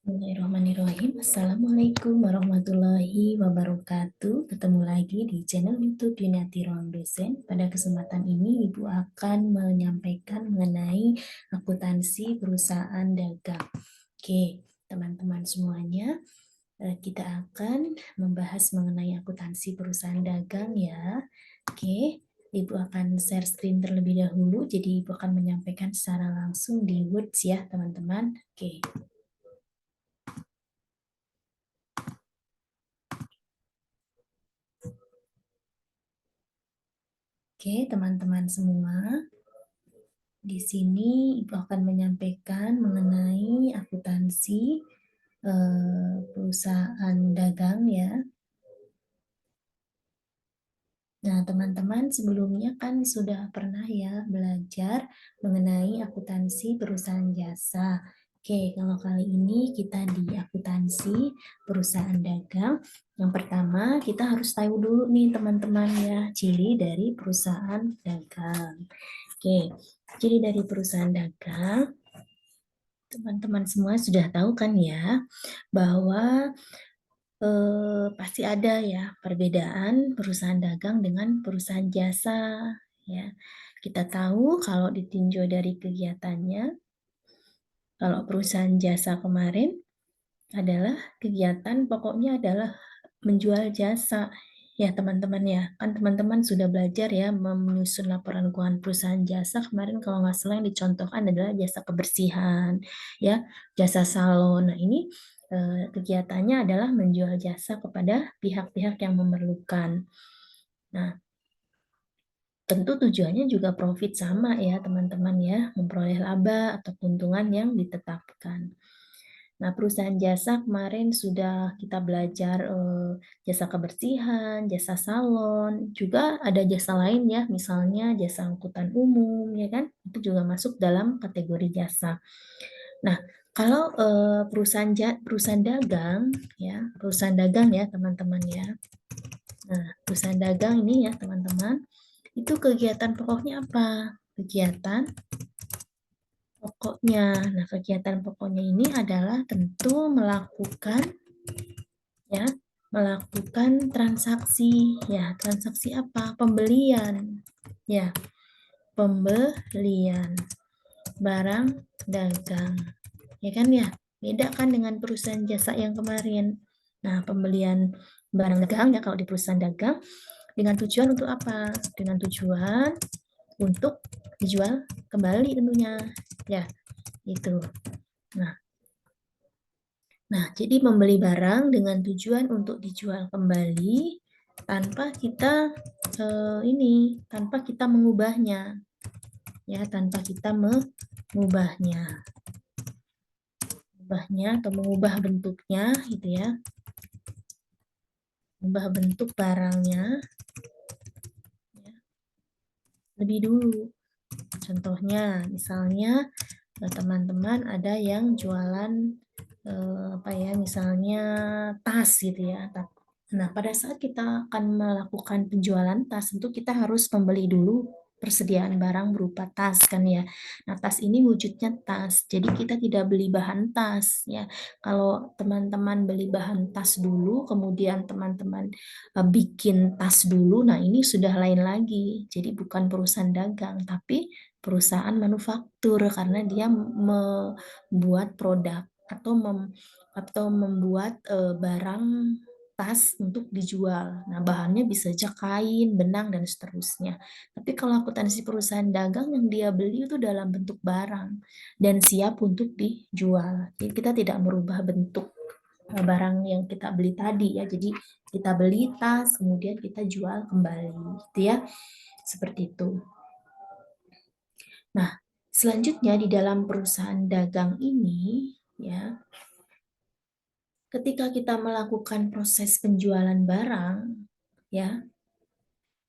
Bismillahirrahmanirrahim. Assalamualaikum warahmatullahi wabarakatuh. Ketemu lagi di channel YouTube Yuniati Ruang Dosen. Pada kesempatan ini, Ibu akan menyampaikan mengenai akuntansi perusahaan dagang. Oke, teman-teman semuanya, kita akan membahas mengenai akuntansi perusahaan dagang ya. Oke, Ibu akan share screen terlebih dahulu, jadi Ibu akan menyampaikan secara langsung di Words ya, teman-teman. Oke. Oke, teman-teman semua, di sini Ibu akan menyampaikan mengenai akuntansi perusahaan dagang ya. Nah, teman-teman sebelumnya kan sudah pernah ya belajar mengenai akuntansi perusahaan jasa. Oke, kalau kali ini kita di akuntansi perusahaan dagang. Yang pertama, kita harus tahu dulu nih teman-teman ya, ciri dari perusahaan dagang. Oke, ciri dari perusahaan dagang, teman-teman semua sudah tahu kan ya, bahwa pasti ada ya perbedaan perusahaan dagang dengan perusahaan jasa ya. Kita tahu kalau ditinjau dari kegiatannya, kalau perusahaan jasa kemarin adalah kegiatan pokoknya adalah menjual jasa ya teman-teman ya. Kan teman-teman sudah belajar ya menyusun laporan keuangan perusahaan jasa kemarin kalau nggak salah yang dicontohkan adalah jasa kebersihan ya, jasa salon. Nah ini kegiatannya adalah menjual jasa kepada pihak-pihak yang memerlukan. Nah, tentu tujuannya juga profit sama ya teman-teman ya, memperoleh laba atau keuntungan yang ditetapkan. Nah, perusahaan jasa kemarin sudah kita belajar jasa kebersihan, jasa salon, juga ada jasa lain ya, misalnya jasa angkutan umum, ya kan? Itu juga masuk dalam kategori jasa. Nah, kalau perusahaan dagang, ya, perusahaan dagang ya teman-teman ya. Nah, perusahaan dagang ini ya teman-teman, itu kegiatan pokoknya apa? Kegiatan pokoknya. Nah, kegiatan pokoknya ini adalah tentu melakukan transaksi ya. Transaksi apa? Pembelian. Ya, pembelian barang dagang. Ya kan ya? Beda kan dengan perusahaan jasa yang kemarin. Nah, pembelian barang dagang ya kalau di perusahaan dagang dengan tujuan untuk apa? Dengan tujuan untuk dijual kembali tentunya. Ya, itu. Nah, jadi membeli barang dengan tujuan untuk dijual kembali tanpa kita tanpa kita mengubahnya, ya, tanpa kita mengubahnya atau mengubah bentuknya, gitu ya, mengubah bentuk barangnya, ya, lebih dulu. Contohnya, misalnya teman-teman ada yang jualan misalnya tas gitu ya. Nah, pada saat kita akan melakukan penjualan tas, tentu kita harus membeli dulu persediaan barang berupa tas kan ya. Nah, tas ini wujudnya tas. Jadi kita tidak beli bahan tas ya. Kalau teman-teman beli bahan tas dulu, kemudian teman-teman bikin tas dulu, nah ini sudah lain lagi. Jadi bukan perusahaan dagang, tapi perusahaan manufaktur karena dia membuat produk atau membuat barang tas untuk dijual. Nah, bahannya bisa saja kain, benang, dan seterusnya. Tapi kalau akuntansi perusahaan dagang yang dia beli itu dalam bentuk barang dan siap untuk dijual. Jadi kita tidak merubah bentuk barang yang kita beli tadi ya. Jadi kita beli tas, kemudian kita jual kembali, gitu ya. Seperti itu. Nah, selanjutnya di dalam perusahaan dagang ini ya, ketika kita melakukan proses penjualan barang, ya,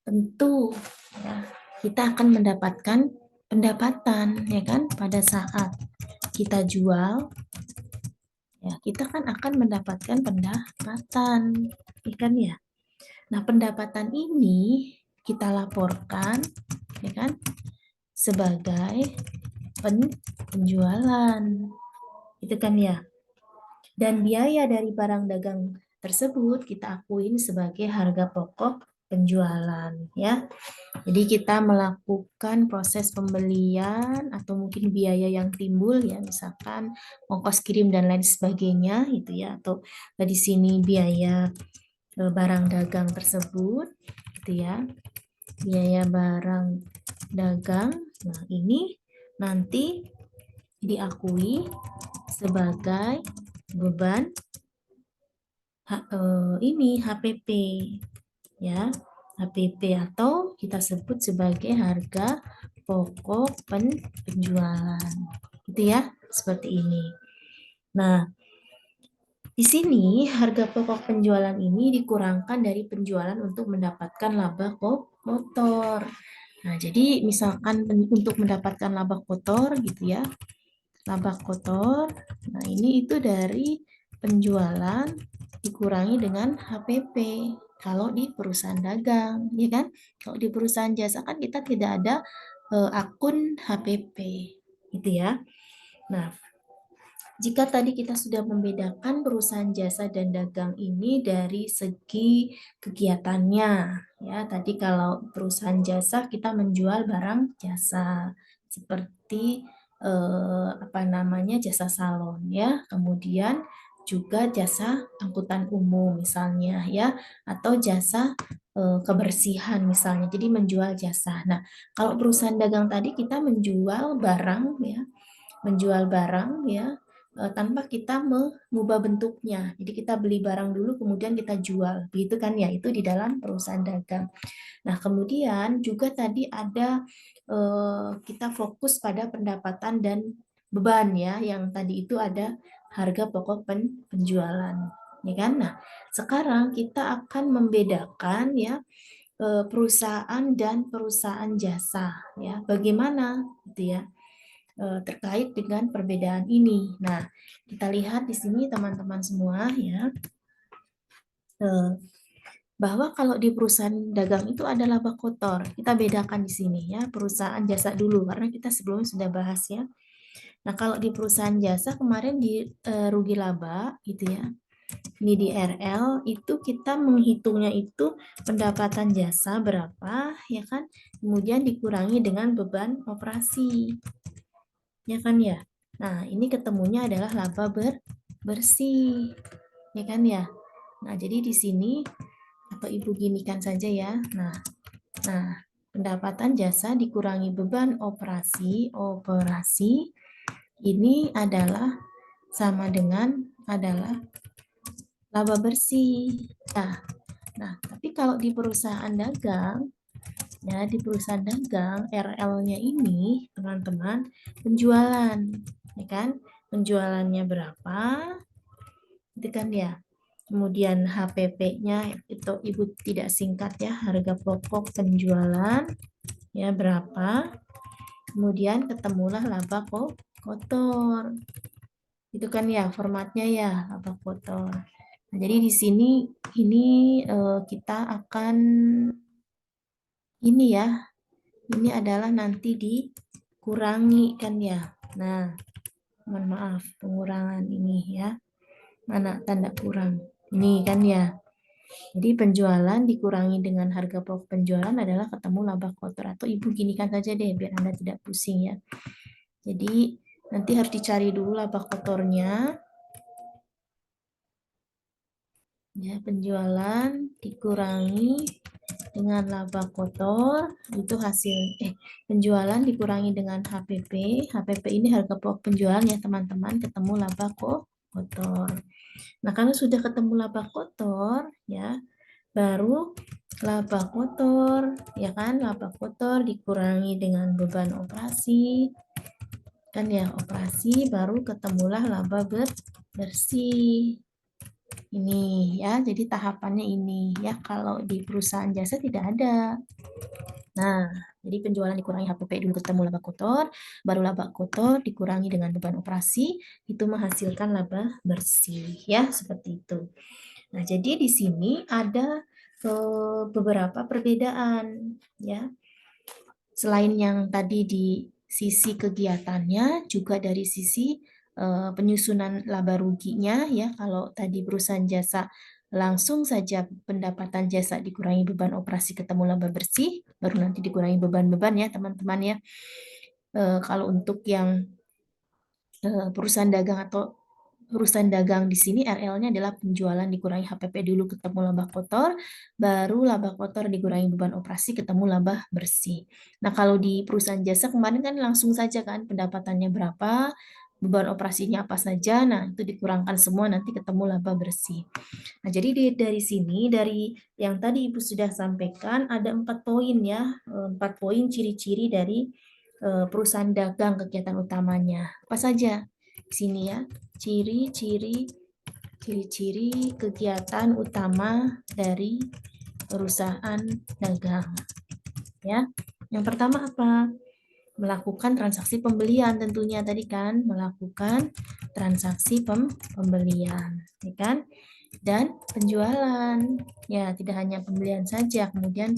tentu ya, kita akan mendapatkan pendapatan, ya kan, pada saat kita jual, ya, kita kan akan mendapatkan pendapatan, ya kan ya. Nah, pendapatan ini kita laporkan, ya kan, sebagai penjualan, itu kan ya. Dan biaya dari barang dagang tersebut kita akuin sebagai harga pokok penjualan ya. Jadi kita melakukan proses pembelian atau mungkin biaya yang timbul ya, misalkan ongkos kirim dan lain sebagainya gitu ya, atau di sini biaya barang dagang tersebut gitu ya. Biaya barang dagang. Nah, ini nanti diakui sebagai beban ini HPP ya. HPP atau kita sebut sebagai harga pokok penjualan. Gitu ya, seperti ini. Nah, di sini harga pokok penjualan ini dikurangkan dari penjualan untuk mendapatkan laba kotor. Nah, jadi misalkan untuk mendapatkan laba kotor gitu ya, laba kotor. Nah, ini itu dari penjualan dikurangi dengan HPP. Kalau di perusahaan dagang, ya kan? Kalau di perusahaan jasa kan kita tidak ada akun HPP, gitu ya. Nah, jika tadi kita sudah membedakan perusahaan jasa dan dagang ini dari segi kegiatannya, ya tadi kalau perusahaan jasa kita menjual barang jasa seperti apa namanya jasa salon ya, kemudian juga jasa angkutan umum misalnya ya, atau jasa kebersihan misalnya. Jadi menjual jasa. Nah, kalau perusahaan dagang tadi kita menjual barang ya, menjual barang ya tanpa kita mengubah bentuknya. Jadi kita beli barang dulu kemudian kita jual. Begitu kan ya, itu di dalam perusahaan dagang. Nah, kemudian juga tadi ada kita fokus pada pendapatan dan beban ya, yang tadi itu ada harga pokok penjualan. Ya kan? Nah, sekarang kita akan membedakan ya perusahaan dan perusahaan jasa ya. Bagaimana gitu ya? Terkait dengan perbedaan ini. Nah, kita lihat di sini teman-teman semua ya, bahwa kalau di perusahaan dagang itu ada laba kotor. Kita bedakan di sini ya, perusahaan jasa dulu karena kita sebelumnya sudah bahas ya. Nah, kalau di perusahaan jasa kemarin di rugi laba gitu ya. Ini di RL itu kita menghitungnya itu pendapatan jasa berapa ya kan, kemudian dikurangi dengan beban operasi. Ya kan ya. Nah, ini ketemunya adalah laba bersih. Ya kan ya. Nah, jadi di sini atau Ibu ginikan saja ya. Nah, pendapatan jasa dikurangi beban operasi ini adalah sama dengan adalah laba bersih. Nah, tapi kalau di perusahaan dagang ya, di perusahaan dagang RL-nya ini teman-teman penjualan ya kan, penjualannya berapa itu kan ya, kemudian HPP-nya itu Ibu tidak singkat ya, harga pokok penjualan ya berapa, kemudian ketemulah laba kotor itu kan ya formatnya ya, laba kotor. Nah, jadi di sini ini kita akan ini ya, ini adalah nanti dikurangi kan ya. Nah, mohon maaf, pengurangan ini ya. Mana tanda kurang? Ini kan ya. Jadi penjualan dikurangi dengan harga pokok penjualan adalah ketemu laba kotor. Atau Ibu ginikan saja deh biar Anda tidak pusing ya. Jadi nanti harus dicari dulu laba kotornya. Ya, penjualan dikurangi dengan laba kotor itu hasil penjualan dikurangi dengan HPP. HPP ini harga pokok penjualan ya teman-teman, ketemu laba kotor. Nah, kalau sudah ketemu laba kotor ya, baru laba kotor ya kan, laba kotor dikurangi dengan beban operasi kan ya, operasi baru ketemulah laba bersih. Ini ya, jadi tahapannya ini ya. Kalau di perusahaan jasa tidak ada. Nah, jadi penjualan dikurangi HPP dulu ketemu laba kotor, baru laba kotor dikurangi dengan beban operasi, itu menghasilkan laba bersih ya, seperti itu. Nah, jadi di sini ada beberapa perbedaan ya. Selain yang tadi di sisi kegiatannya, juga dari sisi penyusunan laba ruginya ya. Kalau tadi perusahaan jasa langsung saja pendapatan jasa dikurangi beban operasi ketemu laba bersih, baru nanti dikurangi beban-beban ya teman-teman ya. Kalau untuk yang perusahaan dagang atau perusahaan dagang di sini RL-nya adalah penjualan dikurangi HPP dulu ketemu laba kotor, baru laba kotor dikurangi beban operasi ketemu laba bersih. Nah, kalau di perusahaan jasa kemarin kan langsung saja kan pendapatannya berapa, beban operasinya apa saja, nah itu dikurangkan semua nanti ketemu laba bersih. Nah, jadi dari sini, dari yang tadi Ibu sudah sampaikan, ada 4 poin ya, 4 poin ciri-ciri dari perusahaan dagang kegiatan utamanya. Apa saja? Di sini ya, ciri-ciri kegiatan utama dari perusahaan dagang. Ya, yang pertama apa? Melakukan transaksi pembelian tentunya tadi kan, melakukan transaksi pembelian, ya kan? Dan penjualan. Ya, tidak hanya pembelian saja, kemudian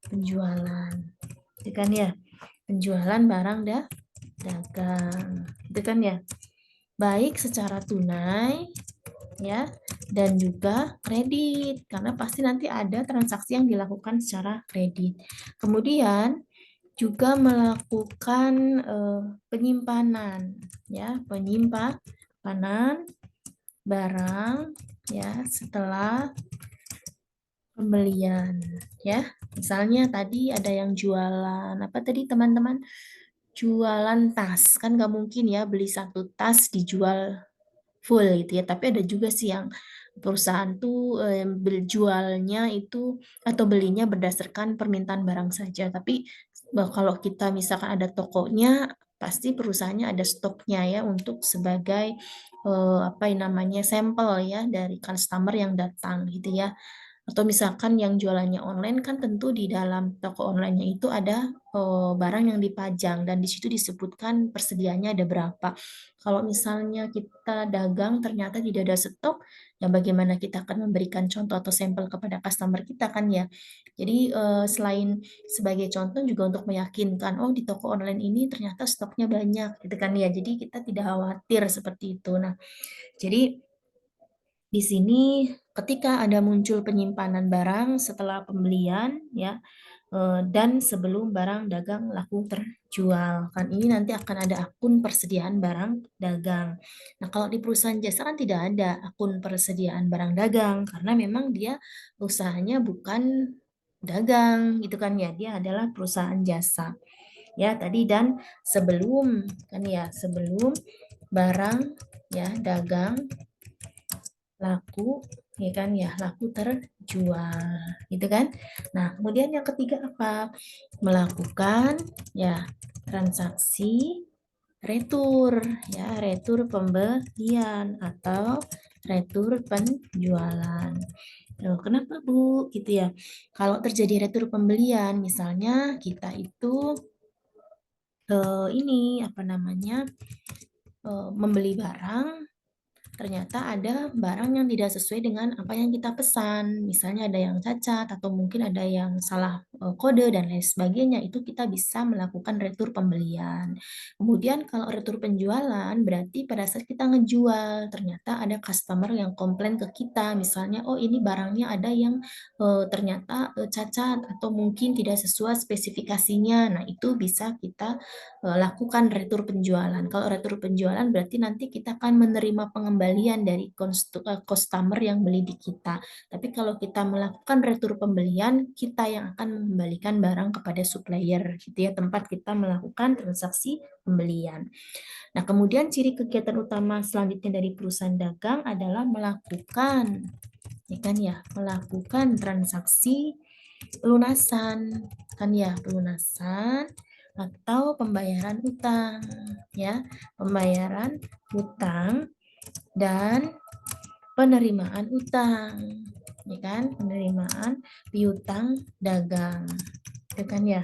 penjualan. Itu kan ya, penjualan barang dagang. Itu kan ya. Baik secara tunai ya dan juga kredit karena pasti nanti ada transaksi yang dilakukan secara kredit. Kemudian juga melakukan penyimpanan ya, penyimpanan barang ya setelah pembelian ya. Misalnya tadi ada yang jualan apa tadi teman-teman? Jualan tas. Kan nggak mungkin ya beli satu tas dijual full gitu ya. Tapi ada juga sih yang perusahaan tuh berjualnya itu atau belinya berdasarkan permintaan barang saja. Tapi kalau kita misalkan ada tokonya, pasti perusahaannya ada stoknya ya untuk sebagai apa yang namanya sampel ya dari customer yang datang gitu ya. Atau misalkan yang jualannya online kan tentu di dalam toko online-nya itu ada barang yang dipajang dan di situ disebutkan persediaannya ada berapa. Kalau misalnya kita dagang ternyata tidak ada stok, ya bagaimana kita akan memberikan contoh atau sampel kepada customer kita kan ya. Jadi selain sebagai contoh juga untuk meyakinkan, oh di toko online ini ternyata stoknya banyak gitu kan ya. Jadi kita tidak khawatir seperti itu. Nah, jadi di sini ketika ada muncul penyimpanan barang setelah pembelian ya dan sebelum barang dagang laku terjual. Kan ini nanti akan ada akun persediaan barang dagang. Nah, kalau di perusahaan jasa kan tidak ada akun persediaan barang dagang karena memang dia usahanya bukan dagang gitu kan ya. Dia adalah perusahaan jasa. Ya, tadi dan sebelum kan ya, sebelum barang ya dagang laku ya kan ya laku terjual gitu kan. Nah, kemudian yang ketiga apa? Melakukan ya transaksi retur ya, retur pembelian atau retur penjualan. Loh, kenapa Bu gitu ya? Kalau terjadi retur pembelian misalnya kita itu ini apa namanya? Membeli barang ternyata ada barang yang tidak sesuai dengan apa yang kita pesan. Misalnya ada yang cacat atau mungkin ada yang salah kode dan lain sebagainya. Itu kita bisa melakukan retur pembelian. Kemudian kalau retur penjualan berarti pada saat kita ngejual ternyata ada customer yang komplain ke kita. Misalnya oh ini barangnya ada yang ternyata cacat atau mungkin tidak sesuai spesifikasinya. Nah itu bisa kita lakukan retur penjualan. Kalau retur penjualan berarti nanti kita akan menerima pengembalian dari customer yang beli di kita. Tapi kalau kita melakukan retur pembelian, kita yang akan mengembalikan barang kepada supplier, gitu ya, tempat kita melakukan transaksi pembelian. Nah, kemudian ciri kegiatan utama selanjutnya dari perusahaan dagang adalah melakukan, ya kan ya, melakukan transaksi pelunasan, kan ya, pelunasan atau pembayaran utang ya, pembayaran utang dan penerimaan utang ya kan, penerimaan piutang dagang itu kan ya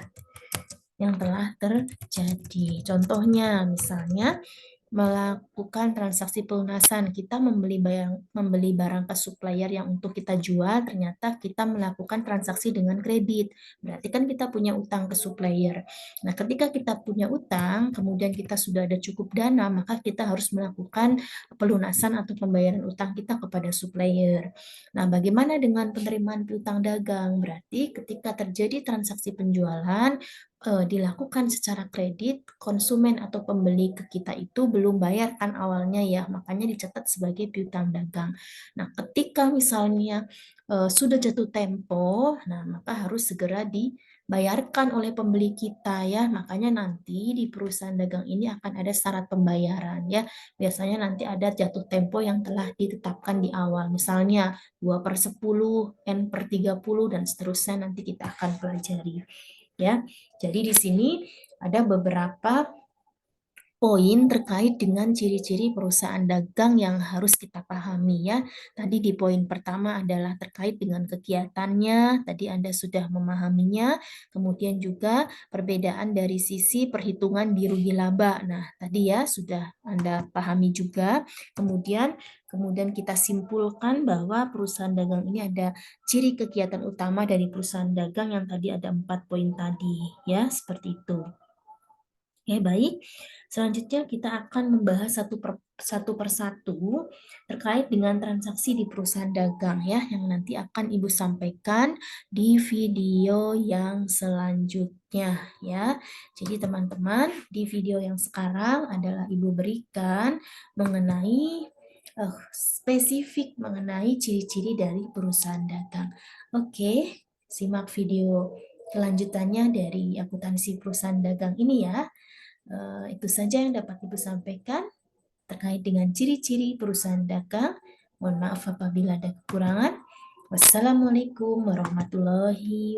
yang telah terjadi. Contohnya misalnya melakukan transaksi pelunasan. Kita membeli barang ke supplier yang untuk kita jual, ternyata kita melakukan transaksi dengan kredit. Berarti kan kita punya utang ke supplier. Nah, ketika kita punya utang, kemudian kita sudah ada cukup dana, maka kita harus melakukan pelunasan atau pembayaran utang kita kepada supplier. Nah, bagaimana dengan penerimaan piutang dagang? Berarti ketika terjadi transaksi penjualan, dilakukan secara kredit, konsumen atau pembeli ke kita itu belum bayar kan awalnya ya, makanya dicatat sebagai piutang dagang. Nah, ketika misalnya sudah jatuh tempo, nah maka harus segera dibayarkan oleh pembeli kita ya. Makanya nanti di perusahaan dagang ini akan ada syarat pembayaran ya. Biasanya nanti ada jatuh tempo yang telah ditetapkan di awal. Misalnya 2/10, N/30 dan seterusnya nanti kita akan pelajari ya. Jadi di sini ada beberapa poin terkait dengan ciri-ciri perusahaan dagang yang harus kita pahami ya. Tadi di poin pertama adalah terkait dengan kegiatannya, tadi Anda sudah memahaminya, kemudian juga perbedaan dari sisi perhitungan di rugi laba. Nah, tadi ya sudah Anda pahami juga. Kemudian kita simpulkan bahwa perusahaan dagang ini ada ciri kegiatan utama dari perusahaan dagang yang tadi ada 4 poin tadi ya, seperti itu. Oke, baik. Selanjutnya kita akan membahas satu persatu terkait dengan transaksi di perusahaan dagang ya, yang nanti akan Ibu sampaikan di video yang selanjutnya ya. Jadi teman-teman, di video yang sekarang adalah Ibu berikan mengenai spesifik mengenai ciri-ciri dari perusahaan dagang. Oke, simak video kelanjutannya dari akuntansi perusahaan dagang ini ya. Itu saja yang dapat Ibu sampaikan terkait dengan ciri-ciri perusahaan dagang. Mohon maaf apabila ada kekurangan. Wassalamualaikum warahmatullahi wabarakatuh.